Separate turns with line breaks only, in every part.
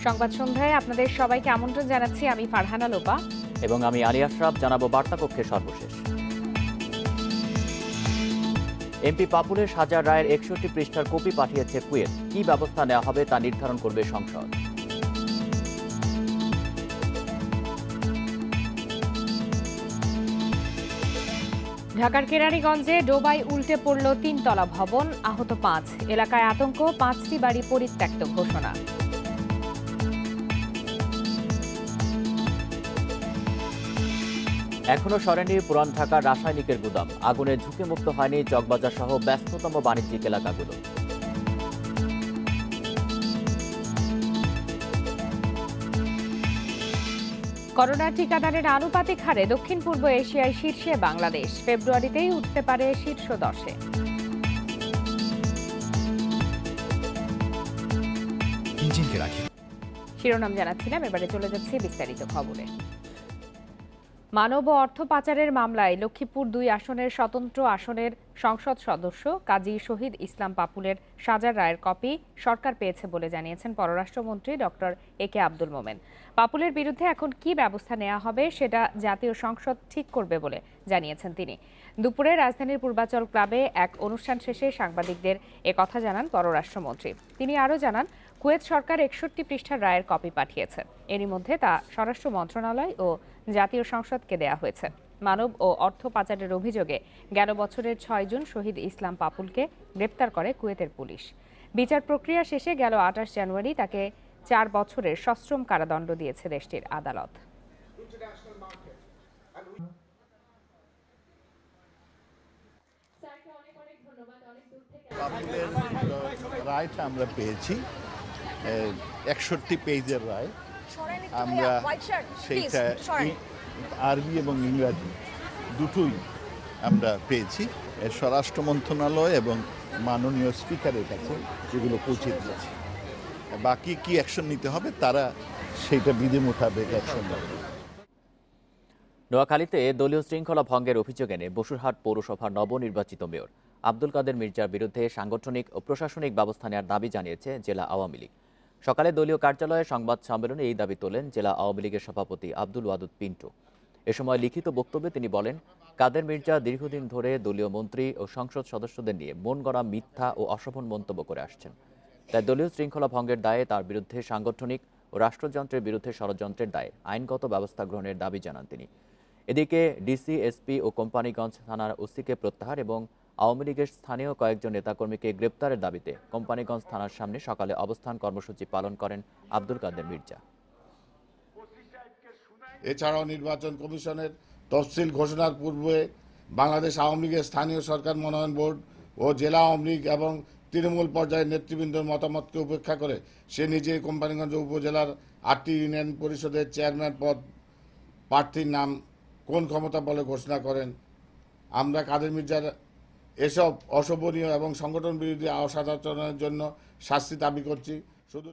সংবাদ সন্ধ্যায় আপনাদের সবাইকে আমন্ত্রণ জানাচ্ছি। আমি ফারহানা লোপা
এবং আমি আলী আশরাফ। জানাবো বার্তা কক্ষের সর্বশেষ। এমপি পাপুলের সাজার রায়ের ৬১ পৃষ্ঠার কপি পাঠিয়েছে কুয়েত। কি ব্যবস্থা নেওয়া হবে তা নির্ধারণ করবে সংসদ।
ঢাকার কেরানীগঞ্জে ডোবায় উল্টে পড়ল ৩ তলা ভবন, আহত ৫। এলাকায় আতঙ্ক, ৫টি বাড়ি পরিত্যক্ত ঘোষণা।
এখনো সরেনি পুরান ঢাকার রাসায়নিকের গুদাম। আগুনে ঝুঁকিমুক্ত হয়নি চকবাজার সহ ব্যস্ততম বাণিজ্যিক এলাকাগুলো।
করোনার টিকাদানের আনুপাতিক হারে দক্ষিণ পূর্ব এশিয়ায় শীর্ষে বাংলাদেশ। ফেব্রুয়ারিতেই উঠতে পারে শীর্ষ 10-এ। শিরোনাম জানাচ্ছিলাম, এবারে চলে যাচ্ছে বিস্তারিত খবরে। মানব ও অর্থ পাচারের মামলায় লক্ষ্মীপুর ২ আসনের স্বতন্ত্র আসনের সংসদ সদস্য কাজী শহীদ ইসলাম পাপুলের সাজার রায়ের কপি সরকার পেয়েছে বলে জানিয়েছেন পররাষ্ট্রমন্ত্রী ডক্টর এ.কে আব্দুল মোমেন। পাপুলের বিরুদ্ধে এখন কি ব্যবস্থা নেওয়া হবে সেটা জাতীয় সংসদ ঠিক করবে বলে জানিয়েছেন তিনি। দুপুরে রাজধানীর পূর্বাচল ক্লাবে এক অনুষ্ঠান শেষে সাংবাদিকদের একথা জানান পররাষ্ট্রমন্ত্রী। তিনি আরও জানান, কুয়েত সরকার ৬১ পৃষ্ঠার রায়ের কপি পাঠিয়েছে। এরই মধ্যে তা স্বরাষ্ট্র মন্ত্রণালয় ও জাতীয় সংসদকে দেয়া হয়েছে। মানব ও অর্থ পাচারের অভিযোগে গেল বছরের ৬ জুন শহীদ ইসলাম পাপুলকে গ্রেপ্তার করে কুয়েতের পুলিশ। বিচার প্রক্রিয়া শেষে গেল ২৮ জানুয়ারি তাকে ৪ বছরের সশ্রম কারাদণ্ড দিয়েছে দেশটির আদালত।
রায়টা আমরা পেয়েছি ৬১ পেজের রায়। আমরা সেইটা আরবি এবং ইংরাজি দুটোই আমরা পেয়েছি। স্বরাষ্ট্র মন্ত্রণালয় এবং মাননীয় স্পিকারের কাছে যেগুলো পৌঁছে দিয়েছে। বাকি কি অ্যাকশন নিতে হবে তারা সেইটা বিধি মোতাবেক অ্যাকশন নেবে।
নোয়াখালীতে দলীয় শৃঙ্খলা ভঙ্গের অভিযোগ এনে বসুরহাট পৌরসভার নবনির্বাচিত মেয়র আব্দুল কাদের মির্জার বিরুদ্ধে সাংগঠনিক ও প্রশাসনিক ব্যবস্থা নেওয়ার দাবি জানিয়েছে জেলা আওয়ামী লীগ। সকালে দলীয় কার্যালয়ে সংবাদ সম্মেলনে এই দাবি তোলেন জেলা আওয়ামী লীগের সভাপতি আব্দুল ওয়াদুদ পিন্টু। এ সময় লিখিত বক্তব্যে তিনি বলেন, কাদের মির্জা দীর্ঘদিন ধরে দলীয় মন্ত্রী ও সংসদ সদস্যদের নিয়ে মন গড়া মিথ্যা ও অশোভন মন্তব্য করে আসছেন। তাই দলীয় শৃঙ্খলা ভঙ্গের দায়ে তার বিরুদ্ধে সাংগঠনিক ও রাষ্ট্রযন্ত্রের বিরুদ্ধে ষড়যন্ত্রের দায়ে আইনগত ব্যবস্থা গ্রহণের দাবি জানান তিনি। এদিকে ডিসি, এসপি ও কোম্পানিগঞ্জ থানার ওসিকে প্রত্যাহার এবং আওয়ামী লীগের স্থানীয় কয়েকজন নেতাকর্মীকে গ্রেপ্তারের দাবিতে কোম্পানিগঞ্জ থানার সামনে সকালে অবস্থান কর্মসূচি পালন করেন আব্দুল কাদের মির্জা।
এছাড়াও নির্বাচন কমিশনের তফসিল ঘোষণার পূর্বে বাংলাদেশ আওয়ামী লীগের স্থানীয় সরকার মনোনয়ন বোর্ড ও জেলা আওয়ামী লীগ এবং তৃণমূল পর্যায়ের নেতৃবৃন্দের মতামতকে উপেক্ষা করে সে নিজে কোম্পানিগঞ্জ উপজেলার ৮টি ইউনিয়ন পরিষদের চেয়ারম্যান পদ প্রার্থীর নাম কোন ক্ষমতা বলে ঘোষণা করেন। আমরা কাদের মির্জার এসব অশোভনীয় এবং সংগঠন বিরোধী অসদাচরণের জন্য শাস্তি দাবি করছি। শুধু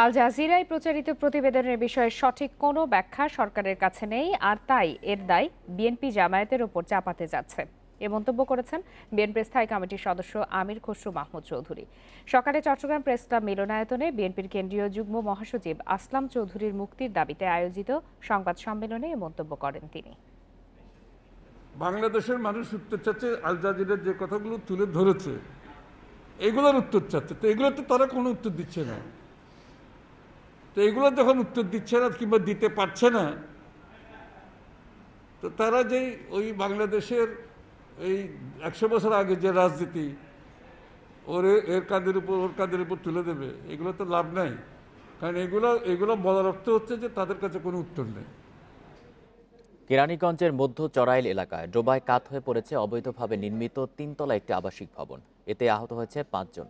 আল জাজিরায় প্রচারিত প্রতিবেদনের বিষয়ে সঠিক কোনো ব্যাখ্যা সরকারের কাছে নেই, আর তাই এর দায় বিএনপি জামায়াতের ওপর চাপাতে যাচ্ছে। এ মন্তব্য করেছেন বিএনপির স্থায়ী কমিটির সদস্য আমির খসরু মাহমুদ চৌধুরী। সকালে চট্টগ্রাম প্রেস ক্লাব মিলনায়তনে বিএনপির কেন্দ্রীয় যুগ্ম মহাসচিব আসলাম চৌধুরীর মুক্তির দাবিতে আয়োজিত সংবাদ সম্মেলনে এ মন্তব্য করেন তিনি।
বাংলাদেশের মানুষ উত্তর চাচ্ছে, আল জাজিরার যে কথাগুলো তুলে ধরেছে এগুলোর উত্তর চাচ্ছে, তো এগুলো তো তারা কোনো উত্তর দিচ্ছে না। তো এগুলো যখন উত্তর দিচ্ছে না কিংবা দিতে পারছে না, তো তারা যে ওই বাংলাদেশের এই ১০০ বছর আগে যে রাজনীতি ওর কাঁধের উপর তুলে দেবে, এগুলো তো লাভ নাই। কারণ এগুলো বলার অর্থ হচ্ছে যে তাদের কাছে কোনো উত্তর নেই।
কেরানীগঞ্জের মধ্য চড়াইল এলাকায় ডোবায় কাত হয়ে পড়েছে অবৈধভাবে নির্মিত ৩ তলা একটি আবাসিক ভবন। এতে আহত হয়েছে ৫ জন।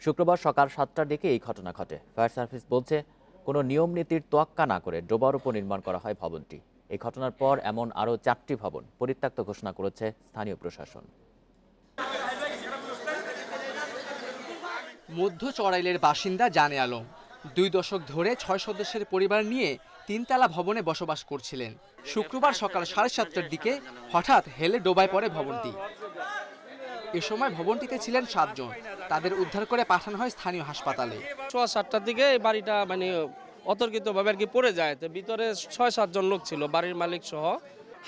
শুক্রবার সকাল ৭টার দিকে এই ঘটনা ঘটে। ফায়ার সার্ভিস বলছে, কোনো নিয়ম নীতির তোয়াক্কা না করে ডোবার উপর নির্মাণ করা হয় ভবনটি। এই ঘটনার পর এমন আরও ৪টি ভবন পরিত্যক্ত ঘোষণা করেছে স্থানীয় প্রশাসন।
মধ্য চড়াইলের বাসিন্দা জানে আলম ২ দশক ধরে ৬ সদস্যের পরিবার নিয়ে ৩তলা ভবনে বসবাস করছিলেন। শুক্রবার সকাল ৭:৩০টার দিকে হঠাৎ হেলে ডোবায় পড়ে ভবনটি। এ সময় ভবনটিতে ছিলেন 7 জন। তাদের উদ্ধার করে পাঠানো হয় স্থানীয় হাসপাতালে।
7টার দিকে এই বাড়িটা অতর্কিতভাবে পড়ে যায়। তো ভিতরে 6-7 জন লোক ছিল, বাড়ির মালিক সহ।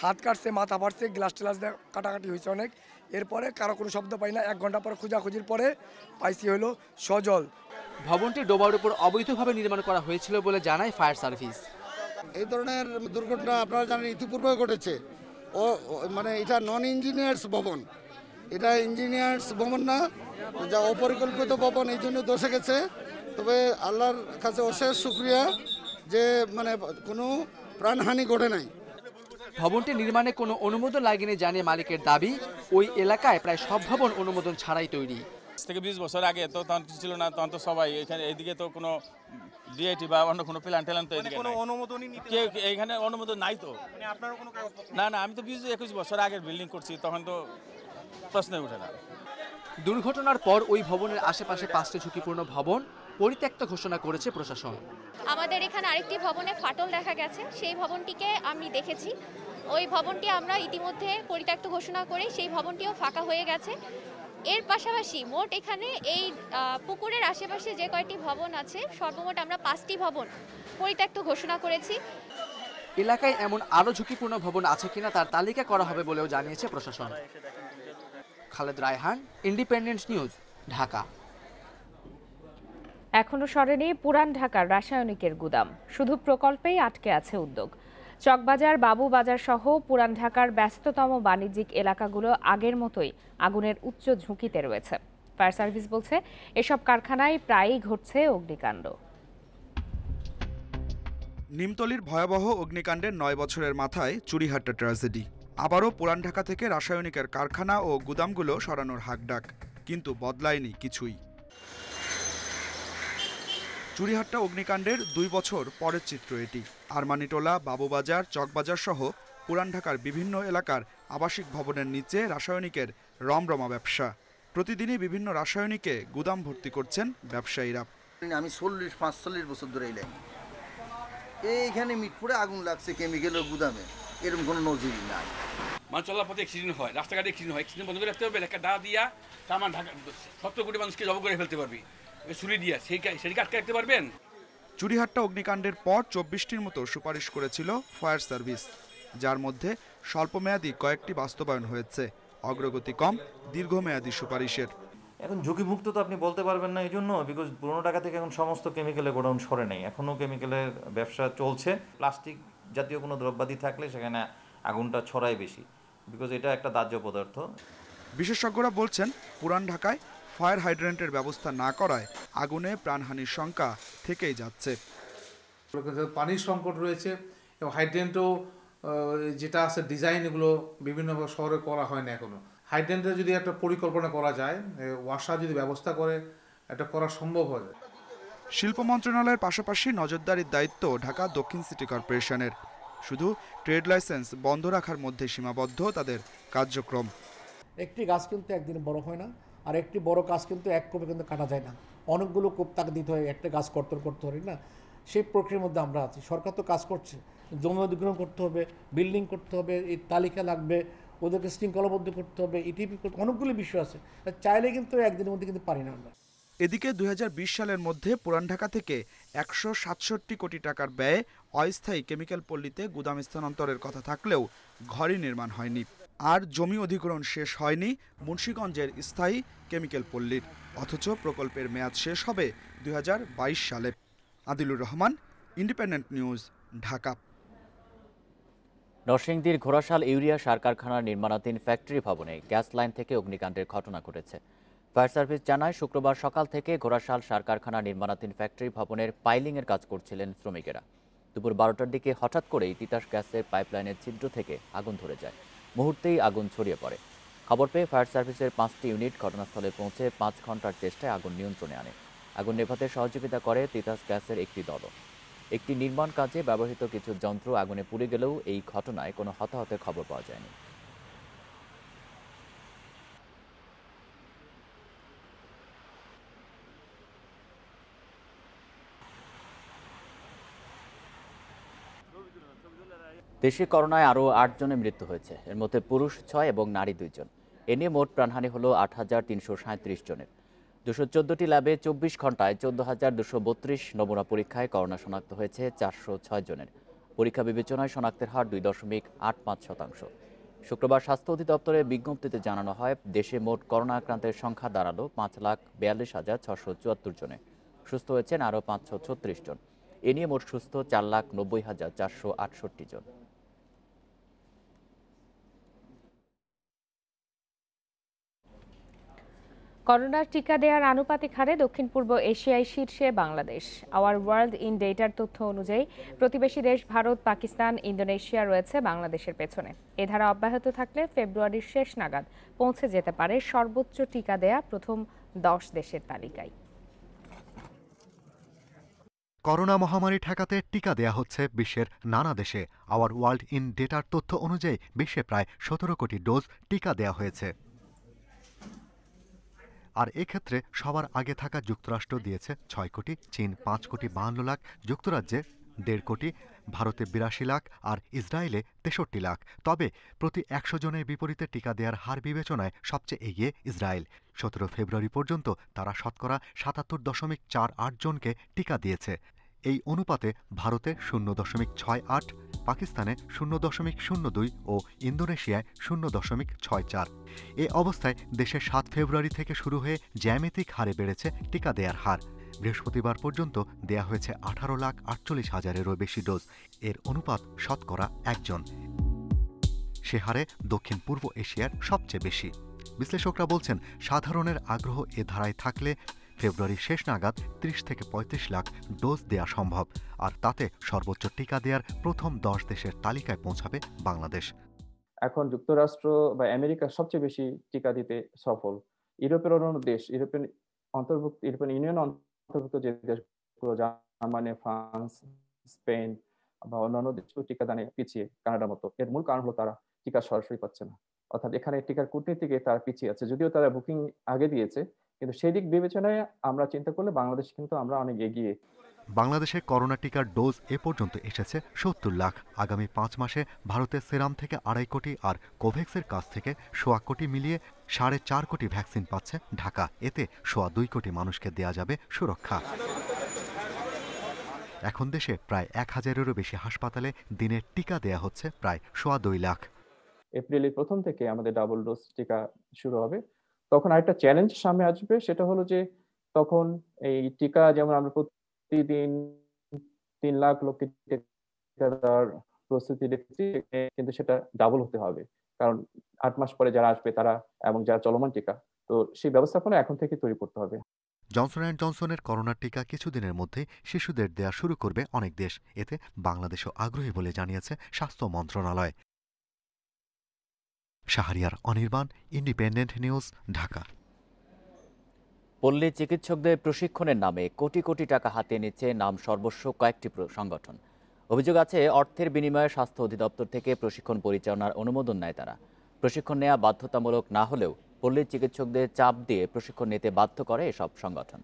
হাত কাটছে, মাথা ফাটছে, গ্লাস টেলাস দিয়ে কাটাকাটি হয়েছে অনেক। এরপরে কারো কোনো শব্দ পাই না। 1 ঘন্টা পর খোঁজাখুঁজির পরে পাইছি হলো সজল।
ভবনটি ডোবার উপর অবৈধভাবে নির্মাণ করা হয়েছিল বলে জানায় ফায়ার সার্ভিস।
এই ধরনের দুর্ঘটনা আপনারা জানেন ইতিপূর্বে ঘটেছে। এটা নন ইঞ্জিনিয়ার্স ভবন, এটা ইঞ্জিনিয়ার্স ভবন না, যা অপরিকল্পিত ভবন, এই জন্য দোষে গেছে। তবে আল্লাহর কাছে অশেষ শুকরিয়া যে কোনো প্রাণহানি ঘটে নাই।
ভবনটি নির্মাণে কোনো অনুমোদন লাগেনি জানিয়ে মালিকের দাবি, ওই এলাকায় প্রায় সব ভবন অনুমোদন ছাড়াই তৈরি।
থেকে 20 বছর আগে তো তখন কিছু ছিল না, তখন তো সবাই এখানে এইদিকে তো কোনো ডিআইটি বা অন্য কোনো প্ল্যান তো এদিকে কোনো অনুমোদনই এখানে অনুমোদন নাই তো। আপনারও কোনো কাগজ? না, আমি তো 20-21 বছর আগের বিল্ডিং করছি, তখন তো প্রশ্নই ওঠে না।
দুর্ঘটনার পর ওই ভবনের আশেপাশে 5টি ঝুঁকিপূর্ণ ভবন পরিত্যক্ত ঘোষণা করেছে প্রশাসন।
আমাদের এখানে আরেকটি ভবনে ফাটল দেখা গেছে, সেই ভবনটিকে আমি দেখেছি। ওই ভবনটি আমরা ইতিমধ্যে পরিত্যক্ত ঘোষণা করে সেই ভবনটিও ফাঁকা হয়ে গেছে। এর পাশাপাশি মোট এখানে এই পুকুরের আশেপাশে যে কয়টি ভবন আছে, সর্বমোট আমরা 5টি ভবন পরিত্যক্ত ঘোষণা করেছি।
এলাকায় এমন আরও ঝুঁকিপূর্ণ ভবন আছে কিনা তার তালিকা করা হবে বলেও জানিয়েছে প্রশাসন। Khaled Raihan, independent news, Dhaka.
এখনো সরেনি পুরান ঢাকার রাসায়নিকের গুদাম, শুধু প্রকল্পেই আটকে আছে উদ্যোগ। চকবাজার, বাবুবাজার সহ পুরান ঢাকার ব্যস্ততম বাণিজ্যিক এলাকাগুলো আগের মতোই আগুনের উচ্চ ঝুঁকিতে রয়েছে। ফায়ার সার্ভিস বলছে, এসব কারখানায় প্রায়ই ঘটছে অগ্নিকাণ্ড।
নিমতলির ভয়াবহ অগ্নিকাণ্ডের 9 বছরের মাথায় চুরিহাট্টা ট্র্যাজেডি। আবারও পুরান ঢাকা থেকে রাসায়নিকের কারখানা ও গুদামগুলো সরানোর হাকডাক, কিন্তু বদলায়নি কিছুই। চুরিহাট্টা অগ্নিকাণ্ডের 2 বছর পরের চিত্র এটি। আরমানিটোলা, বাবুবাজার, চকবাজার সহ পুরান ঢাকার বিভিন্ন এলাকার আবাসিক ভবনের নিচে রাসায়নিকের রমরমা ব্যবসা। প্রতিদিনই বিভিন্ন রাসায়নিকে গুদাম ভর্তি করছেন ব্যবসায়ীরা।
আমি 45 বছর ধরে এই লাইনে। এইখানে মিটপুরে আগুন লাগছে কেমিক্যালের গুদামে, এরকম কোনো নজির নাই।
মানুষ চলার পথে অ্যাক্সিডেন্ট হয়, রাস্তাঘাটে অ্যাক্সিডেন্ট হয়, অ্যাক্সিডেন্ট বন্ধ করে রাখতে হবে। একটা দা দিয়া কামান ঢাকা 70 কোটি মানুষকে জব করে ফেলতে পারবি, ছুরি দিয়া সেটাকে আটকে রাখতে পারবেন।
চুরিহাট্টা অগ্নিকাণ্ডের পর 24টির মতো সুপারিশ করেছিল ফায়ার সার্ভিস, যার মধ্যে স্বল্পমেয়াদী কয়েকটি বাস্তবায়ন হয়েছে, অগ্রগতি কম দীর্ঘমেয়াদী সুপারিশের।
এখন ঝুঁকিমুক্ত তো আপনি বলতে পারবেন না, এই জন্য বিকজ পুরোনো টাকা থেকে এখন সমস্ত কেমিক্যালের গোডাউন সরে নেই, এখনও কেমিক্যালের ব্যবসা চলছে। প্লাস্টিক জাতীয় কোনো দ্রব্যাদি থাকলে সেখানে আগুনটা ছড়ায় বেশি, বিকজ এটা একটা দাহ্য পদার্থ।
বিশেষজ্ঞরা বলছেন, পুরান ঢাকায় ফায়ার হাইড্রেন্টের ব্যবস্থা না করায় আগুনে প্রাণহানির শঙ্কা থেকেই যাচ্ছে।
পানির সংকট রয়েছে এবং হাইড্রেন্টও যেটা আছে ডিজাইন, এগুলো বিভিন্ন শহরে করা হয় না এখনো। হাইড্রেন্টের যদি একটা পরিকল্পনা করা যায়, ওয়াসার যদি ব্যবস্থা করে, এটা করা সম্ভব হয়।
শিল্প মন্ত্রণালয়ের পাশাপাশি নজরদারির দায়িত্ব ঢাকা দক্ষিণ সিটি কর্পোরেশনের। শুধু ট্রেড লাইসেন্স বন্ধ রাখার মধ্যে সীমাবদ্ধ তাদের কার্যক্রম।
একটি গাছ কিন্তু একদিনে বড় হয় না, আর একটি বড় গাছ কিন্তু এক কোপে কিন্তু কাটা যায় না, অনেকগুলো কোপ তাকে দিতে হয়, একটা গাছ করতে পারি না। সেই প্রক্রিয়ার মধ্যে আমরা আছি। সরকার তো কাজ করছে, জমি অধিগ্রহণ করতে হবে, বিল্ডিং করতে হবে, এই তালিকা লাগবে, ওদেরকে শৃঙ্খলাবদ্ধ করতে হবে, ইটিপি করতে, অনেকগুলো বিষয় আছে। চাইলে কিন্তু একদিনের মধ্যে কিন্তু পারি না আমরা।
এদিকে 2020 সালের মধ্যে পুরান ঢাকা থেকে 167 কোটি টাকার ব্যয়ে অস্থায়ী কেমিক্যাল পল্লীতে গুদাম স্থানান্তরের কথা থাকলেও ঘরই নির্মাণ হয়নি। আর জমি অধিগ্রহণ শেষ হয়নি মুন্সিগঞ্জের স্থায়ী কেমিক্যাল পল্লীর, অথচ প্রকল্পের মেয়াদ শেষ হবে 2022 সালে। Adilur Rahman, independent news, Dhaka.
নরসিংদীর ঘোড়াশাল ইউরিয়া সার কারখানার নির্মাণাধীন ফ্যাক্টরি ভবনে গ্যাস লাইন থেকে অগ্নিকাণ্ডের ঘটনা ঘটেছে। ফায়ার সার্ভিস জানায়, শুক্রবার সকাল থেকে ঘোড়াশাল সার কারখানা নির্মাণাধীন ফ্যাক্টরি ভবনের পাইলিংয়ের কাজ করছিলেন শ্রমিকেরা। দুপুর 12টার দিকে হঠাৎ করেই তিতাস গ্যাসের পাইপলাইনের ছিদ্র থেকে আগুন ধরে যায়। মুহূর্তেই আগুন ছড়িয়ে পড়ে। খবর পেয়ে ফায়ার সার্ভিসের 5টি ইউনিট ঘটনাস্থলে পৌঁছে 5 ঘন্টার চেষ্টায় আগুন নিয়ন্ত্রণে আনে। আগুন নেভাতে সহযোগিতা করে তিতাস গ্যাসের একটি দলও। একটি নির্মাণ কাজে ব্যবহৃত কিছু যন্ত্র আগুনে পুড়ে গেলেও এই ঘটনায় কোনো হতাহতের খবর পাওয়া যায়নি। দেশে করোনায় আরও 8 জনের মৃত্যু হয়েছে। এর মধ্যে পুরুষ 6 এবং নারী 2 জন। এ নিয়ে মোট প্রাণহানি হল ৮,৩37 জনের। ২১৪টি ল্যাবে ২৪ ঘন্টায় ১৪,২৩২ নমুনা পরীক্ষায় করোনা শনাক্ত হয়েছে ৪০৬ জনের। পরীক্ষা বিবেচনায় শনাক্তের হার ২.৮৫%। শুক্রবার স্বাস্থ্য অধিদপ্তরের বিজ্ঞপ্তিতে জানানো হয়, দেশে মোট করোনা আক্রান্তের সংখ্যা দাঁড়ালো ৫,৪২,৬৭৪ জনে। সুস্থ হয়েছেন আরও ৫৩৬ জন। এ নিয়ে মোট সুস্থ ৪,৯০,৪৬৮ জন।
করোনার টিকা দেওয়ার আনুপাতিক হারে দক্ষিণ পূর্ব এশিয়ায় শীর্ষে বাংলাদেশ। আওয়ার ওয়ার্ল্ড ইন ডেটার তথ্য অনুযায়ী প্রতিবেশী দেশ ভারত, পাকিস্তান, ইন্দোনেশিয়া রয়েছে বাংলাদেশের পেছনে। এ ধারা অব্যাহত থাকলে ফেব্রুয়ারির শেষ নাগাদ পৌঁছে যেতে পারে সর্বোচ্চ টিকা দেয়া প্রথম 10 দেশের তালিকায়।
করোনা মহামারী ঠেকাতে টিকা দেয়া হচ্ছে বিশ্বের নানা দেশে। আওয়ার ওয়ার্ল্ড ইন ডেটার তথ্য অনুযায়ী বিশ্বে প্রায় 17 কোটি ডোজ টিকা দেয়া হয়েছে। আর এক্ষেত্রে সবার আগে থাকা যুক্তরাষ্ট্র দিয়েছে 6 কোটি, চীন 5,52,00,000, যুক্তরাজ্যে 1.5 কোটি, ভারতে 82 লাখ আর ইসরায়েলে 63 লাখ। তবে প্রতি 100 জনের বিপরীতে টিকা দেওয়ার হার বিবেচনায় সবচেয়ে এগিয়ে ইসরায়েল। 17 ফেব্রুয়ারি পর্যন্ত তারা শতকরা 77.48 জনকে টিকা দিয়েছে। এই অনুপাতে ভারতে 0.68, পাকিস্তানে 0.02 ও ইন্দোনেশিয়ায় 0.64। এ অবস্থায় দেশে 7 ফেব্রুয়ারি থেকে শুরু হয়ে জ্যামিতিক হারে বেড়েছে টিকা দেওয়ার হার। বৃহস্পতিবার পর্যন্ত দেয়া হয়েছে 18,48,000-এরও বেশি ডোজ। এর অনুপাত শতকরা 1 জন। সে হারে দক্ষিণ পূর্ব এশিয়ার সবচেয়ে বেশি। বিশ্লেষকরা বলছেন, সাধারণের আগ্রহ এ ধারায় থাকলে ফেব্রুয়ারির শেষ নাগাদ 30 থেকে 35 লাখ ডোজ দেয়া সম্ভব। আর তাতে সর্বোচ্চ টিকা দেওয়ার প্রথম 10 দেশের তালিকায় পৌঁছাবে বাংলাদেশ।
এখন যুক্তরাষ্ট্র বা আমেরিকা সবচেয়ে বেশি টিকা দিতে সফল। ইউরোপের অন্যান্য দেশ, ইউরোপিয়ান ইউনিয়ন অন্তর্ভুক্ত যে দেশগুলো, জার্মানি, ফ্রান্স, স্পেন বা অন্যান্য দেশগুলো টিকাদানে পিছিয়ে, কানাডার মতো। এর মূল কারণ হলো তারা টিকা সরাসরি পাচ্ছে না, অর্থাৎ এখানে টিকার কূটনীতিকে তারা পিছিয়ে আছে। যদিও তারা বুকিং আগে দিয়েছে, কিন্তু সেই দিক বিবেচনায় আমরা চিন্তা করলে বাংলাদেশ কিন্তু আমরা অনেক এগিয়ে।
বাংলাদেশে করোনা টিকার ডোজ এ পর্যন্ত এসেছে 70 লাখ। আগামী 5 মাসে ভারতের সেরাম থেকে 2.5 কোটি আর কোভ্যাক্সের কাছ থেকে 1.25 কোটি মিলিয়ে 4.5 কোটি ভ্যাকসিন পাচ্ছে ঢাকা। এতে 2.25 কোটি মানুষকে দেয়া যাবে সুরক্ষা। এখন দেশে প্রায় 1000-এরও বেশি হাসপাতালে দিনে টিকা দেয়া হচ্ছে প্রায় 2.25 লাখ।
এপ্রিলের প্রথম থেকে আমাদের ডাবল ডোজ টিকা শুরু হবে। তখন আরেকটা চ্যালেঞ্জ সামনে আসবে, সেটা হলো যে তখন এই টিকা, যেমন আমরা প্রতিদিন 3 লাখ লোককে টিকা দেওয়ার প্রস্তুতি দেখছি, কিন্তু সেটা ডাবল হতে হবে, কারণ 8 মাস পরে যারা আসবে তারা এবং যারা চলমান টিকা, তো সেই ব্যবস্থাপনা এখন থেকে তৈরি করতে হবে।
জনসন অ্যান্ড জনসনের করোনার টিকা কিছুদিনের মধ্যেই শিশুদের দেয়া শুরু করবে অনেক দেশ। এতে বাংলাদেশও আগ্রহী বলে জানিয়েছে স্বাস্থ্য মন্ত্রণালয়। Shahriar Anirban, independent news, Dhaka.
পল্লী চিকিৎসকদের প্রশিক্ষণের নামে কোটি কোটি টাকা হাতিয়ে নিচ্ছে নাম সর্বস্ব কয়েকটি সংগঠন। অভিযোগ আছে, অর্থের বিনিময়ে স্বাস্থ্য অধিদপ্তর থেকে প্রশিক্ষণ পরিচালনার অনুমোদন নেয় তারা। প্রশিক্ষণ নেওয়া বাধ্যতামূলক না হলেও পল্লী চিকিৎসকদের চাপ দিয়ে প্রশিক্ষণ নিতে বাধ্য করে এসব সংগঠন।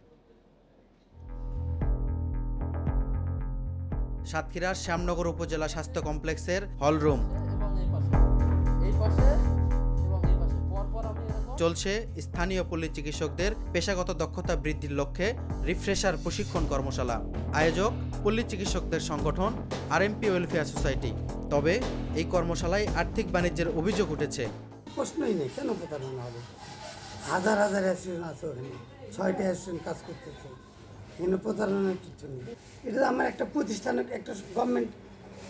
সাতক্ষীরার শ্যামনগর উপজেলা স্বাস্থ্য কমপ্লেক্সের হলরুম চলছে স্থানীয় পল্লী চিকিৎসকদের পেশাগত দক্ষতা বৃদ্ধির লক্ষ্যে রিফ্রেশার প্রশিক্ষণ কর্মশালা। আয়োজক পল্লী চিকিৎসকদের সংগঠন আরএমপি ওয়েলফেয়ার সোসাইটি। তবে এই কর্মশালায় আর্থিক বাণিজ্যের অভিযোগ উঠেছে।
প্রশ্নই নেই, কেন প্রতারণা হবে? হাজার হাজার অ্যাসিস্ট্যান্ট আছে, ওখানে 6টা অ্যাসিস্ট্যান্ট কাজ করতেছে, এখানে প্রতারণার কিছু নেই। এটা আমার একটা প্রতিষ্ঠানে একটা গভর্নমেন্ট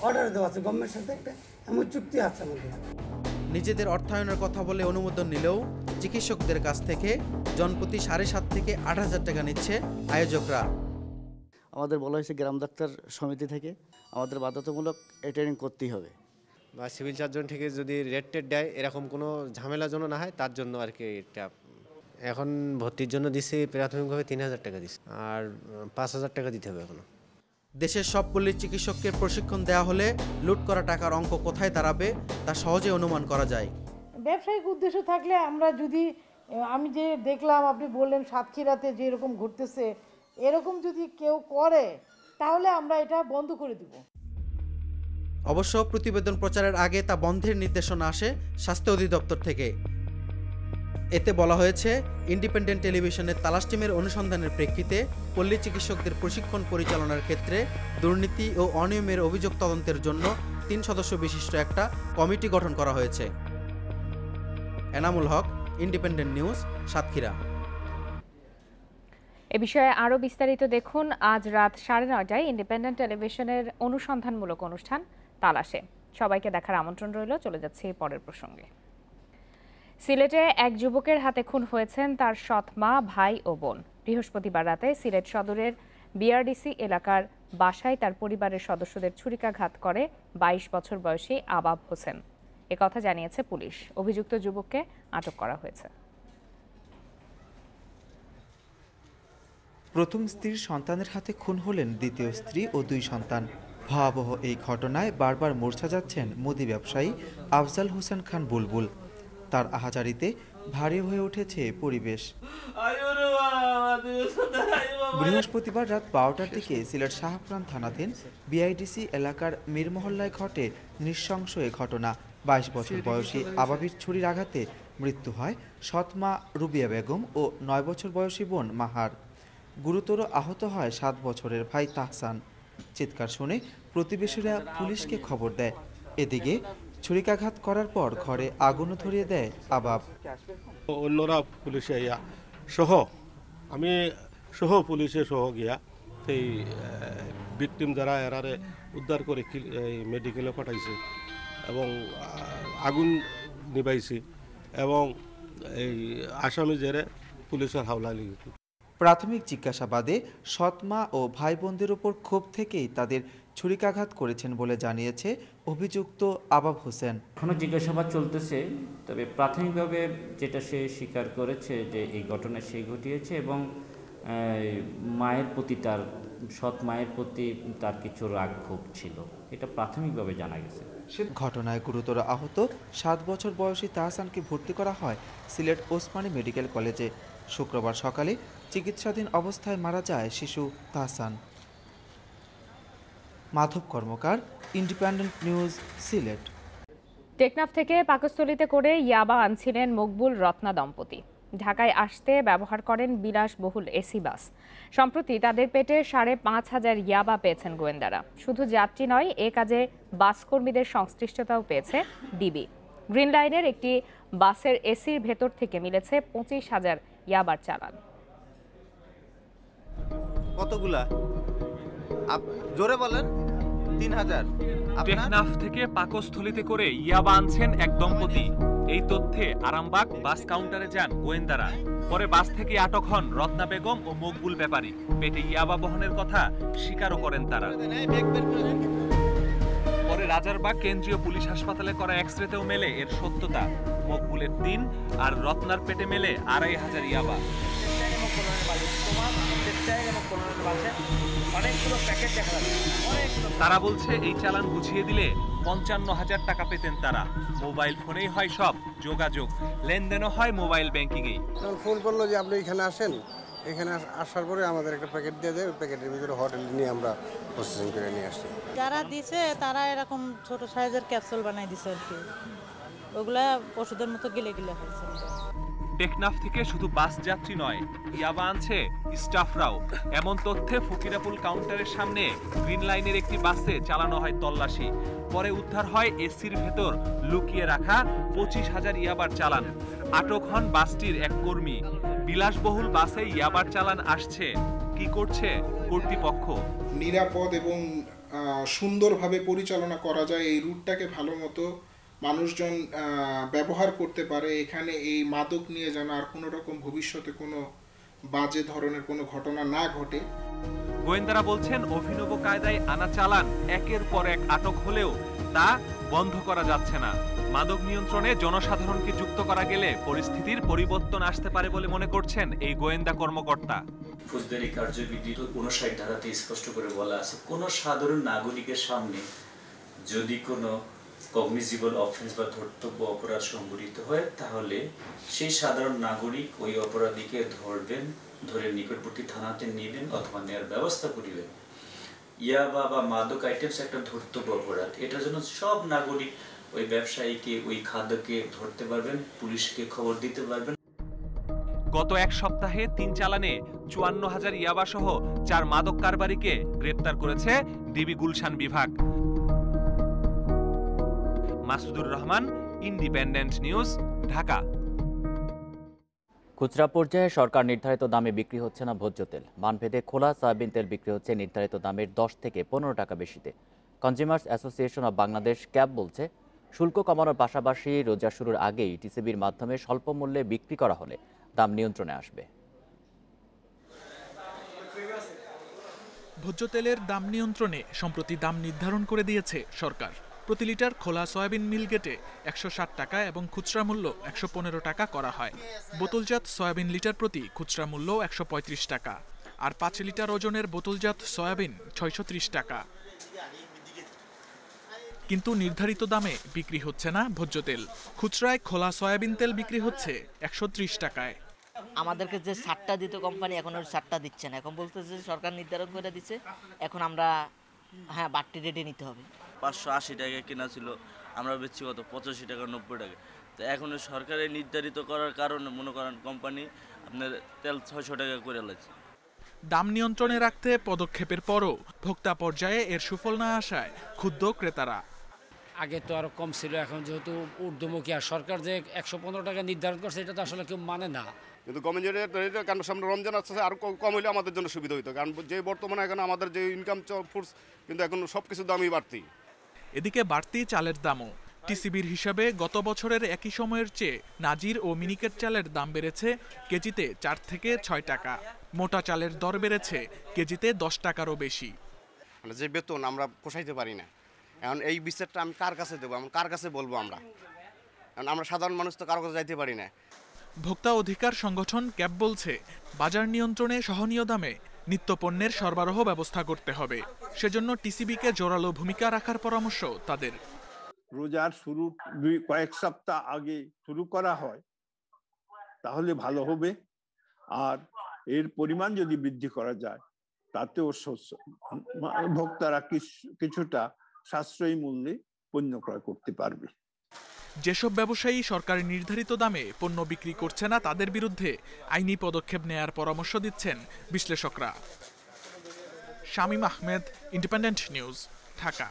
অর্ডার দেওয়া আছে, গভর্নমেন্টের সাথে একটা এমন চুক্তি আছে আমাদের।
নিজেদের অর্থায়নের কথা বলে অনুমোদন নিলেও চিকিৎসকদের কাছ থেকে জনপ্রতি 7,500 থেকে 8,000 টাকা নিচ্ছে আয়োজকরা।
আমাদের বলা হয়েছে গ্রাম ডাক্তার সমিতি থেকে আমাদের বাধ্যতামূলক ট্রেনিং করতেই হবে,
বা সিভিল সার্জন থেকে যদি রেট টেট দেয়, এরকম কোনো ঝামেলা যেন না হয়, তার জন্য আর কি। এটা এখন ভর্তির জন্য দিচ্ছি প্রাথমিকভাবে 3,000 টাকা দিচ্ছি, আর 5,000 টাকা দিতে হবে এখনো।
দেশের সব পল্লী চিকিৎসককে প্রশিক্ষণ দেওয়া হলে লুট করা টাকার অঙ্ক কোথায় দাঁড়াবে তা সহজে অনুমান করা যায়।
ব্যবসায়িক উদ্দেশ্য থাকলে আমরা যদি, আমি যে দেখলাম আপনি বললেন সাতক্ষীরাতে যে এরকম ঘটতেছে, এরকম যদি কেউ করে তাহলে আমরা এটা বন্ধ করে দিব।
অবশ্য প্রতিবেদন প্রচারের আগে তা বন্ধের নির্দেশনা আসে স্বাস্থ্য অধিদপ্তর থেকে। এতে বলা হয়েছে, ইন্ডিপেন্ডেন্ট টেলিভিশনের তালাশ টিমের অনুসন্ধানের প্রেক্ষিতে পল্লী চিকিৎসকদের প্রশিক্ষণ পরিচালনার ক্ষেত্রে দুর্নীতি ও অনিয়মের অভিযোগ তদন্তের জন্য 3 সদস্য বিশিষ্ট একটা কমিটি গঠন করা হয়েছে। Enamul Haque, independent news, Satkhira.
এ বিষয়ে আরও বিস্তারিত দেখুন আজ রাত 9:30টায় ইন্ডিপেন্ডেন্ট টেলিভিশনের অনুসন্ধানমূলক অনুষ্ঠান তালাশে। সবাইকে দেখার আমন্ত্রণ রইল। চলে যাচ্ছে পরের প্রসঙ্গে। সিলেটে এক যুবকের হাতে খুন হয়েছেন তার সৎ মা, ভাই ও বোন। বৃহস্পতিবার রাতে সিলেট সদরের বিআরডিসি এলাকার বাসায় তার পরিবারের সদস্যদের ছুরিকাঘাত করে 22 বছর বয়সী আবাব হোসেন। একথা জানিয়েছে পুলিশ। অভিযুক্ত যুবককে আটক করা হয়েছে।
প্রথম স্ত্রীর সন্তানের হাতে খুন হলেন দ্বিতীয় স্ত্রী ও 2 সন্তান। ভয়াবহ এই ঘটনায় বারবার মূর্ছা যাচ্ছেন মুদি ব্যবসায়ী আফজাল হোসেন খান বুলবুল। তার আহাজারিতে ভারী হয়ে উঠেছে পরিবেশ। বৃহস্পতিবার রাত 12টার দিকে সিলেট শাহপুরান থানাধীন বিআইডিসি এলাকার মীরমহল্লায় ঘটে নৃশংস এ ঘটনা। 22 বছর বয়সী আবাবির ছুরির আঘাতে মৃত্যু হয় সৎ মা রুবিয়া বেগম ও 9 বছর বয়সী বোন মাহার। গুরুতর আহত হয় 7 বছরের ভাই তাহসান। চিৎকার শুনে প্রতিবেশীরা পুলিশকে খবর দেয়। এদিকে ছুরিকাঘাত করার পর ঘরে আগুনও ধরিয়ে দেয় আবাব।
অন্যরা পুলিশে সহ আমি সহ পুলিশে সহ গিয়া সেই ভিকটিম যারা এরারে উদ্ধার করে মেডিকেলে পাঠাইছে এবং আগুন নিবাইছি এবং এই আসামি জেরে পুলিশের হাওলা লেগেছে।
প্রাথমিক জিজ্ঞাসাবাদে সৎ মা ও ভাই বোনদের উপর ক্ষোভ থেকেই তাদের ছুরিকাঘাত করেছেন বলে জানিয়েছে অভিযুক্ত আবাব হোসেন।
এখনো জিজ্ঞাসাবাদ চলতেছে, তবে প্রাথমিকভাবে যেটা সে স্বীকার করেছে যে এই ঘটনা সে ঘটিয়েছে এবং মায়ের প্রতি তার সৎ মায়ের প্রতি তার কিছু রাগ ক্ষোভ ছিল, এটা প্রাথমিকভাবে জানা গেছে।
ঘটনায় গুরুতর আহত 7 বছর বয়সী তাহসানকে ভর্তি করা হয় সিলেট ওসমানী মেডিকেল কলেজে। শুক্রবার সকালে চিকিৎসাধীন অবস্থায় মারা যায় শিশু তাহসান। মাধব কর্মকার, ইন্ডিপেন্ডেন্ট নিউজ, সিলেট।
টেকনাফ থেকে পাকস্থলীতে করে ইয়াবা আনছিলেন মকবুল রত্না দম্পতি। ঢাকায় আসতে ব্যবহার করেন বিলাসবহুল এসি বাস। সম্প্রতি তাদের পেটে 5,500 ইয়াবা পেয়েছেন গোয়েন্দারা। শুধু যাত্রী নয়, এ কাজে বাস কর্মীদের সংশ্লিষ্টতাও পেয়েছে ডিবি। গ্রিন লাইনের একটি বাসের এসির ভেতর থেকে মিলেছে 25,000 ইয়াবার চালান।
কতগুলা জোরে বলেন? 3,000।
টেকনাফ থেকে পাকস্থলীতে করে ইয়াবা আনছেন এক দম্পতি। এই তথ্যে আরামবাগ বাস কাউন্টারে যান গোয়েন্দারা। পরে বাস থেকে আটক হন রত্না বেগম ও মকবুল ব্যাপারী। পেটে ইয়াবা বহনের কথা স্বীকারও করেন তারা। পরে রাজারবাগ কেন্দ্রীয় পুলিশ হাসপাতালে করা এক্সরেতেও মেলে এর সত্যতা। মকবুলের 3 আর রত্নার পেটে মেলে 2,500 ইয়াবা। তারা বলছে এই চালান বুঝিয়ে দিলে 55,000 টাকা পেতেন তারা। মোবাইল ফোনেই হয় সব যোগাযোগ, লেনদেনও হয় মোবাইল ব্যাংকিংয়েই।
ফোন করলো যে আপনি এখানে আসেন, এখানে আসার পরে আমাদের একটা প্যাকেট দিয়ে দেয়, ওই প্যাকেটের ভিতরে হোটেল নিয়ে আমরা প্রসেসিং করে নিয়ে আসছি।
যারা দিছে তারা এরকম ছোট সাইজের ক্যাপসুল বানাই দিছে আর কি, ওগুলা ওষুধের মতো গিলে গিলে হয়েছে।
টেকনাফ থেকে শুধু বাস যাত্রী নয়, ইয়াবা আনছে স্টাফরাও। এমন তথ্যে ফকিরাপুল কাউন্টারের সামনে গ্রিন লাইনের একটি বাসে চালানো হয় তল্লাশি। পরে উদ্ধার হয় এসির ভেতর লুকিয়ে রাখা 25,000 ইয়াবার চালান। আটক হন বাসটির এক কর্মী। বিলাসবহুল বাসে ইয়াবার চালান আসছে, কি করছে কর্তৃপক্ষ?
নিরাপদ এবং সুন্দরভাবে পরিচালনা করা যায়, এই রুটটাকে ভালো মতো মানুষজন ব্যবহার করতে পারে। এখানে এই মাদক নিয়ে যেন আর কোনো রকম ভবিষ্যতে কোনো বাজে ধরনের কোনো ঘটনা না ঘটে।
গোয়েন্দারা বলছেন অভিনব কায়দায় আনা চালান একের পর এক আটক হলেও তা বন্ধ করা যাচ্ছে না। মাদক নিয়ন্ত্রণে জনসাধারণকে যুক্ত করা গেলে পরিস্থিতির পরিবর্তন আসতে পারে বলে মনে করছেন এই গোয়েন্দা কর্মকর্তা।
ফৌজদারি কার্যবিধি 59 ধারাতে স্পষ্ট করে বলা আছে, কোন সাধারণ নাগরিকের সামনে যদি কোনো কগনিজিবল অফেন্স বা ধর্তব্য অপরাধ সংঘটিত হয়, তাহলে সেই সাধারণ নাগরিক ওই অপরাধীকে ধরবেন, ধরে নিকটবর্তী থানাতে নেবেন অথবা নেওয়ার ব্যবস্থা করিবেন। ইয়াবা বা মাদক আইটেমস একটা ধর্তব্য অপরাধ, এটার জন্য সব নাগরিক ওই ব্যবসায়ীকে, ওই খাদ্যকে ধরতে পারবেন, পুলিশকে খবর দিতে পারবেন।
গত এক সপ্তাহে 3 চালানে 54,000 ইয়াবা সহ 4 মাদক কারবারিকে গ্রেপ্তার করেছে ডিবি গুলশান বিভাগ। Masudur Rahman, independent news, Dhaka.
খুচরা পর্যায়ে সরকার নির্ধারিত দামে বিক্রি হচ্ছে না ভোজ্য তেল। মানভেদে খোলা সয়াবিন তেল বিক্রি হচ্ছে নির্ধারিত দামের 10 থেকে 15 টাকা বেশিতে। Consumers association of Bangladesh CAB বলছে, শুল্ক কমানোর পাশাপাশি রোজা শুরুর আগেই টিসিবির মাধ্যমে স্বল্প মূল্যে বিক্রি করা হলে দাম নিয়ন্ত্রণে আসবে।
ভোজ্য তেলের দাম নিয়ন্ত্রণে সম্প্রতি দাম নির্ধারণ করে দিয়েছে সরকার। প্রতি লিটার খোলা সয়াবিন মিল গেটে 160 টাকা এবং খুচরা মূল্য 115 টাকা করা হয়। বোতলজাত সয়াবিন লিটার প্রতি খুচরা মূল্য 135 টাকা, আর 5 লিটার ওজনের বোতলজাত সয়াবিন 630 টাকা। কিন্তু নির্ধারিত দামে বিক্রি হচ্ছে না ভোজ্য তেল। খুচরায় খোলা সয়াবিন তেল বিক্রি হচ্ছে 130 টাকায়।
আমাদেরকে যে 60টা দিত কোম্পানি, এখন ওই 60টা দিচ্ছে না। এখন বলতেছে সরকার নির্ধারণ করে দিচ্ছে, এখন আমরা বাড়তি রেটে নিতে হবে।
580 টাকা কেনা ছিল, আমরা বেচছি কত 85 টাকা 90 টাকা। তো এখন সরকারের নির্ধারিত করার কারণে মনে করেন কোম্পানি আপনার তেল 600 টাকা করে লাগছে।
দাম নিয়ন্ত্রণে রাখতে পদক্ষেপের পরও ভোক্তা পর্যায়ে এর সুফল না আসায় ক্ষুব্ধ ক্রেতারা।
আগে তো আরো কম ছিল, এখন যেহেতু ঊর্ধ্বমুখী আর সরকার যে 115 টাকা নির্ধারণ করছে, এটা তো আসলে কেউ মানে না।
কিন্তু কমে কারণ সামনে রমজান আসছে, আর কম হলে আমাদের জন্য সুবিধা হইতো, কারণ যে বর্তমানে এখন আমাদের যে ইনকাম সোর্স কিন্তু এখন সবকিছুর দামই বাড়তি।
এদিকে বাড়তি চালের দামও। টিসিবির হিসাবে গত বছরের একই সময়ের চেয়ে নাজির ও মিনিকেট চালের দাম বেড়েছে কেজিতে 4 থেকে 6 টাকা। মোটা চালের দর বেড়েছে কেজিতে 10 টাকারও বেশি।
যে বেতন আমরা পোষাইতে পারি না, এখন এই বিচারটা আমি কার কাছে দেবো, কার কাছে বলবো? আমরা সাধারণ মানুষ তো কারো কাছে যাইতে পারি না।
ভোক্তা অধিকার সংগঠন ক্যাব বলছে, বাজার নিয়ন্ত্রণে সহনীয় দামে নিত্যপণ্যের সরবরাহ ব্যবস্থা করতে হবে। সেজন্য টিসিবিকে জোরালো ভূমিকা রাখার পরামর্শ তাদের।
রোজার শুরু কয়েক সপ্তাহ আগে শুরু করা হয় তাহলে ভালো হবে, আর এর পরিমাণ যদি বৃদ্ধি করা যায় তাতেও ভোক্তারা কিছুটা সাশ্রয়ী মূল্যে পণ্য ক্রয় করতে পারবে।
যেসব ব্যবসায়ী সরকারের নির্ধারিত দামে পণ্য বিক্রি করছে না, তাদের বিরুদ্ধে আইনি পদক্ষেপ নেয়ার পরামর্শ দিচ্ছেন বিশ্লেষকরা। Shamim Ahmed, independent news, Dhaka.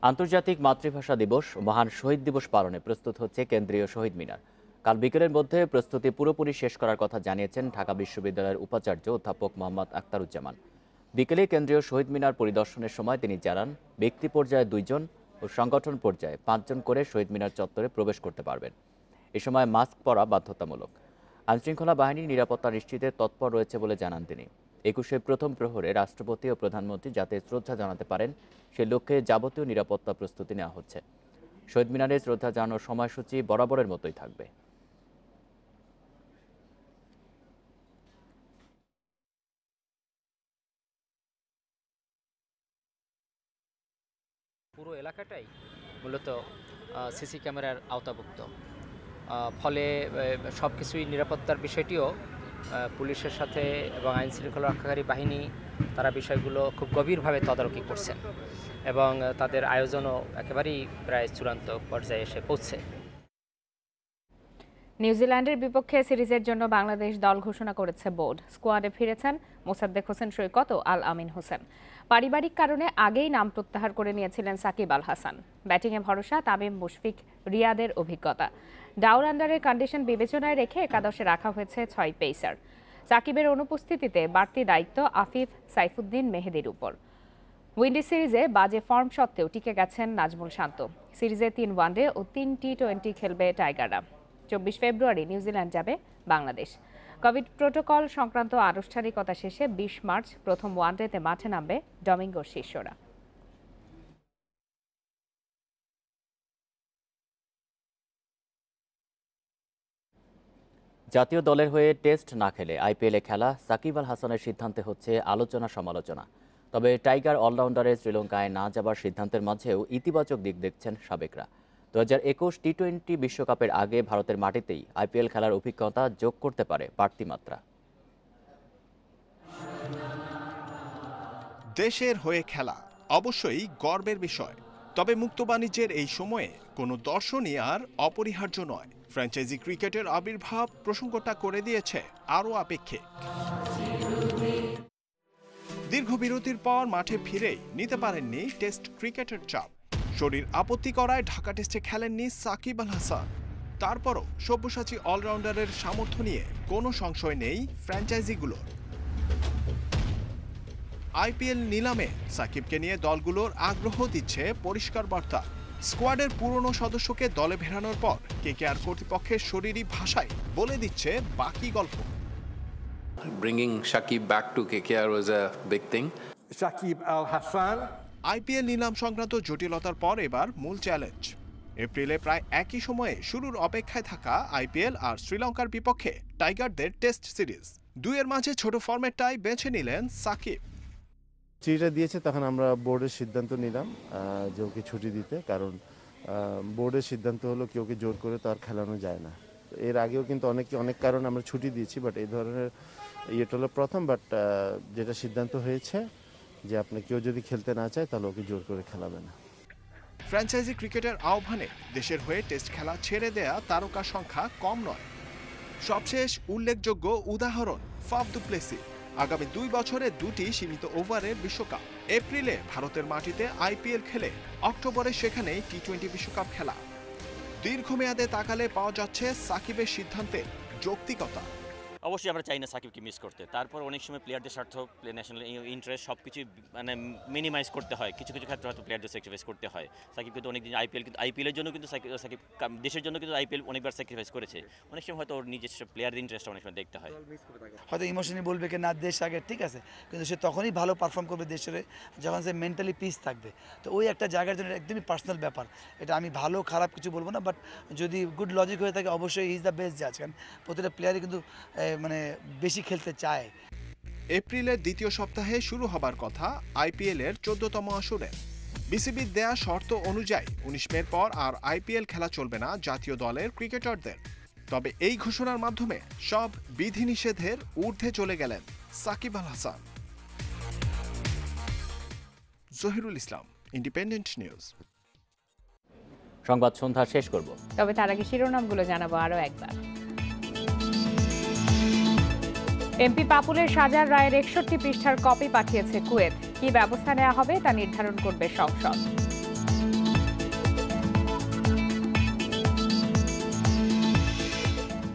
আন্তর্জাতিক মাতৃভাষা দিবস ও মহান শহীদ দিবস পালনে প্রস্তুত হচ্ছে কেন্দ্রীয় শহীদ মিনার। কাল বিকেলের মধ্যে প্রস্তুতি পুরোপুরি শেষ করার কথা জানিয়েছেন ঢাকা বিশ্ববিদ্যালয়ের উপাচার্য অধ্যাপক মোহাম্মদ আখতারুজ্জামান। বিকেলে কেন্দ্রীয় শহীদ মিনার পরিদর্শনের সময় তিনি জানান, ব্যক্তি পর্যায়ে 2 জন ও সংগঠন পর্যায়ে 5 জন করে শহীদ মিনার চত্বরে প্রবেশ করতে পারবেন। এ সময় মাস্ক পরা বাধ্যতামূলক। আইনশৃঙ্খলা বাহিনী নিরাপত্তা নিশ্চিতে তৎপর রয়েছে বলে জানান তিনি। 21শে প্রথম প্রহরে রাষ্ট্রপতি ও প্রধানমন্ত্রী যাতে শ্রদ্ধা জানাতে পারেন, সে লক্ষ্যে যাবতীয় নিরাপত্তা প্রস্তুতি নেওয়া হচ্ছে। শহীদ মিনারে শ্রদ্ধা জানানোর সময়সূচি বরাবরের মতোই থাকবে।
পুরো এলাকাটাই মূলত সিসি ক্যামেরার আওতাভুক্ত, ফলে সব কিছুই নিরাপত্তার বিষয়টিও পুলিশের সাথে এবং আইন শৃঙ্খলা রক্ষাকারী বাহিনী তারা বিষয়গুলো খুব গভীরভাবে তদারকি করছেন এবং তাদের আয়োজনও একেবারেই প্রায় চূড়ান্ত পর্যায়ে এসে পৌঁছে।
নিউজিল্যান্ডের বিপক্ষে সিরিজের জন্য বাংলাদেশ দল ঘোষণা করেছে বোর্ড। স্কোয়াডে ফিরেছেন মোসাদ্দেক হোসেন সৈকত ও আল আমিন হোসেন। পারিবারিক কারণে আগেই নাম প্রত্যাহার করে নিয়েছিলেন সাকিব আল হাসান। ব্যাটিংয়ে ভরসা তামিম, মুশফিক, রিয়াদের অভিজ্ঞতা। ডাউন আন্ডারের কন্ডিশন বিবেচনায় রেখে একাদশে রাখা হয়েছে 6 পেসার। সাকিবের অনুপস্থিতিতে বাড়তি দায়িত্ব আফিফ, সাইফুদ্দিন, মেহেদির উপর। উইন্ডিজ সিরিজে বাজে ফর্ম সত্ত্বেও টিকে গেছেন নাজমুল শান্ত। সিরিজে 3 ওয়ানডে ও 3 টি-20 খেলবে টাইগাররা। 24 ফেব্রুয়ারি নিউজিল্যান্ড যাবে বাংলাদেশ। কোভিড প্রোটোকল সংক্রান্ত আনুষ্ঠানিকতা শেষে 20 মার্চ প্রথম ওয়ানডেতে মাঠে নামবে ডমিঙ্গোর শিষ্যরা।
জাতীয় দলের হয়ে টেস্ট না খেলে আইপিএলে খেলা সাকিব আল হাসানের সিদ্ধান্তে হচ্ছে আলোচনা সমালোচনা। তবে টাইগার অলরাউন্ডারের শ্রীলঙ্কায় না যাবার সিদ্ধান্তের মাঝেও ইতিবাচক দিক দেখছেন সাবেকরা। 2021 টি-20 বিশ্বকাপের আগে ভারতের মাটিতেই আইপিএল খেলার অভিজ্ঞতা যোগ করতে পারে বাড়তি মাত্রা।
দেশের হয়ে খেলা অবশ্যই গর্বের বিষয়,
তবে মুক্ত বাণিজ্যের এই সময়ে কোনো দর্শনই আর অপরিহার্য নয়। ফ্র্যাঞ্চাইজি ক্রিকেটের আবির্ভাব প্রসঙ্গটা করে দিয়েছে আরও আপেক্ষিক। দীর্ঘ বিরতির পর মাঠে ফিরেই নিতে পারেননি টেস্ট ক্রিকেটের চাপ। শরীর আপত্তি করায় ঢাকা টেস্টে খেলেননি সাকিব আল হাসান। তারপরও সব্যসাচী অলরাউন্ডারের সামর্থ্য নিয়ে কোনো সংশয় নেই ফ্র্যাঞ্চাইজিগুলোর। আইপিএল নিলামে সাকিবকে নিয়ে দলগুলোর আগ্রহ দিচ্ছে পরিষ্কার বার্তা। স্কোয়াডের পুরনো সদস্যকে দলে ফেরানোর পর কেকেআর কর্তৃপক্ষের শরীরী ভাষায় বলে দিচ্ছে বাকি গল্প।
Bringing Shakib back to KKR was a big thing.
Shakib Al Hasan। IPL নিলাম সংক্রান্ত জটিলতার পর এবার মূল চ্যালেঞ্জ। এপ্রিলে প্রায় একই সময়ে শুরুর অপেক্ষায় থাকা আইপিএল আর শ্রীলঙ্কার বিপক্ষে টাইগারদের টেস্ট সিরিজ, দুইয়ের মাঝে ছোট ফরম্যাটটাই বেছে নিলেন সাকিব।
চিঠিটা দিয়েছে তখন আমরা বোর্ডের সিদ্ধান্ত নিলাম যে ওকে ছুটি দিতে, কারণ বোর্ডের সিদ্ধান্ত হলো কি ওকে জোর করে তো আর খেলানো যায় না। এর আগেও কিন্তু অনেক কারণে আমরা ছুটি দিয়েছি, বাট এই ধরনের ইয়েটা হলো প্রথম। বাট যেটা সিদ্ধান্ত হয়েছে যে আপনি কেউ যদি খেলতে না চায় তাহলে ওকে জোর করে খেলাবে না।
ফ্র্যাঞ্চাইজি ক্রিকেটের আহ্বানে দেশের হয়ে টেস্ট খেলা ছেড়ে দেয়া তারকা সংখ্যা কম নয়। সবশেষ উল্লেখযোগ্য উদাহরণ ফাফ দু প্লেসি। আগামী 2 বছরে 2টি সীমিত ওভারের বিশ্বকাপ। এপ্রিলে ভারতের মাটিতে আইপিএল খেলে অক্টোবরে সেখানেই টি20 বিশ্বকাপ খেলা। দীর্ঘমেয়াদে তাকালে পাওয়া যাচ্ছে সাকিবের সিদ্ধান্তের যৌক্তিকতা।
অবশ্যই আমরা চাই না সাকিবকে মিস করতে, তারপর অনেক সময় প্লেয়ারদের স্বার্থ, ন্যাশনাল ইন্টারেস্ট সব কিছু মানে মিনিমাইজ করতে হয়। কিছু কিছু ক্ষেত্রে হয়তো প্লেয়ারদের স্যাক্রিফাইস করতে হয়। সাকিব কিন্তু অনেকদিন আইপিএলের জন্য কিন্তু সাকিব দেশের জন্য কিন্তু আইপিএল অনেকবার স্যাক্রিফাইস করেছে। অনেক সময় হয়তো ওর নিজস্ব প্লেয়ারদের ইন্টারেস্ট অনেক সময় দেখতে হয়।
হয়তো ইমোশনালি বলবে কি না দেশ আগে, ঠিক আছে, কিন্তু সে তখনই ভালো পারফর্ম করবে দেশের যখন সে মেন্টালি পিস থাকবে। তো ওই একটা জায়গার জন্য একদমই পার্সোনাল ব্যাপার। এটা আমি ভালো খারাপ কিছু বলবো না, বাট যদি গুড লজিক হয়ে থাকে অবশ্যই ইজ দ্য বেস্ট জাজ। কারণ প্রতিটা প্লেয়ারই কিন্তু মানে বেশি খেলতে চায়।
এপ্রিলের দ্বিতীয় সপ্তাহে শুরু হবার কথা আইপিএলের 14তম আসরে। বিসিবির দেয়া শর্ত অনুযায়ী 19 মের পর আর আইপিএল খেলা চলবে না জাতীয় দলের ক্রিকেটারদের। তবে এই ঘোষণার মাধ্যমে সব বিধিনিষেধের ঊর্ধ্বে চলে গেলেন সাকিব আল হাসান। জহিরুল ইসলাম, ইন্ডিপেন্ডেন্ট নিউজ।
সংবাদ সন্ধ্যা শেষ করব,
তবে তার আগে শিরোনামগুলো জানাবো আরও একবার। এমপি পাপুলের সাজার রায়ের 61 পৃষ্ঠার কপি পাঠিয়েছে কুয়েত। কি ব্যবস্থা নেওয়া হবে তা নির্ধারণ করবে সংসদ।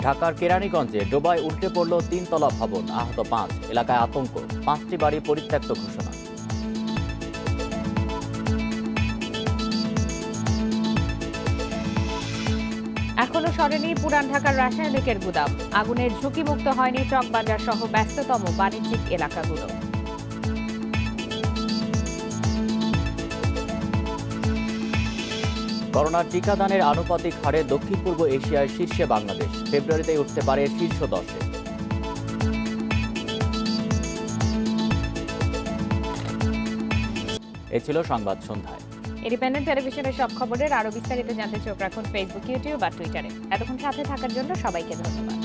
ঢাকার কেরানীগঞ্জে ডোবায় উল্টে পড়ল 3 তলা ভবন, আহত 5। এলাকায় আতঙ্ক, 5টি বাড়ি পরিত্যক্ত ঘোষণা।
এখনো সরেনি পুরান ঢাকার রাসায়নিকের গুদাম। আগুনের ঝুঁকিমুক্ত হয়নি চকবাজার সহ ব্যস্ততম বাণিজ্যিক এলাকাগুলো।
করোনার টিকাদানের আনুপাতিক হারে দক্ষিণ পূর্ব এশিয়ার শীর্ষে বাংলাদেশ। ফেব্রুয়ারিতে উঠতে পারে শীর্ষ 10-এ। এ ছিল সংবাদ সন্ধ্যায়।
ইন্ডিপেন্ডেন্ট টেলিভিশনের সব খবরের আরো বিস্তারিত জানতে চোখ রাখুন ফেসবুক, ইউটিউব আর টুইটারে। এতক্ষণ সাথে থাকার জন্য সবাইকে ধন্যবাদ।